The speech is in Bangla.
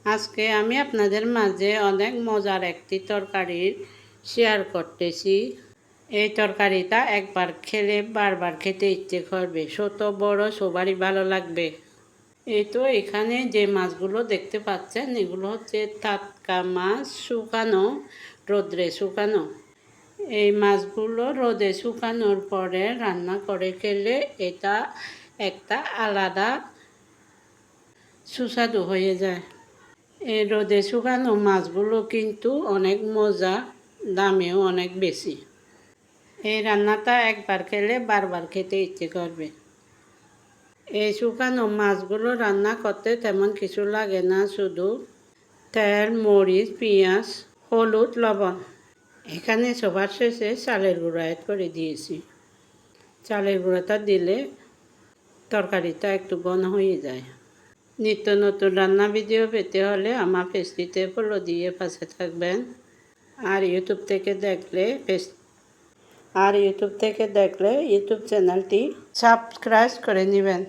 আজকে আমি আপনাদের মাঝে অনেক মজার একটি তরকারির শেয়ার করতেছি। এই তরকারিটা একবার খেলে বারবার খেতে ইচ্ছে করবে, ছোট বড় সবারই ভালো লাগবে। এই তো এখানে যে মাছগুলো দেখতে পাচ্ছেন এগুলো হচ্ছে টাটকা মাছ, শুকানো, রোদ্রে শুকানো। এই মাছগুলো রোদে শুকানোর পরে রান্না করে খেলে এটা একটা আলাদা সুস্বাদু হয়ে যায়। এই রোদে শুকানো মাছগুলো কিন্তু অনেক মজা, দামেও অনেক বেশি। এই রান্নাটা একবার খেলে বারবার খেতে ইচ্ছে করবে। এই শুকানো মাছগুলো রান্না করতে তেমন কিছু লাগে না, শুধু তেল, মরিচ, পেঁয়াজ, হলুদ, লবণ। এখানে সবার শেষে চালের গুঁড়া অ্যাড করে দিয়েছি। চালের গুঁড়াটা দিলে তরকারিটা একটু ঘন হয়ে যায়। নিত্য নতুন রান্না ভিডিও পেতে হলে আমার পেজটিতে ফলো দিয়ে পাশে থাকবেন। আর ইউটিউব থেকে দেখলে ইউটিউব চ্যানেলটি সাবস্ক্রাইব করে নেবেন।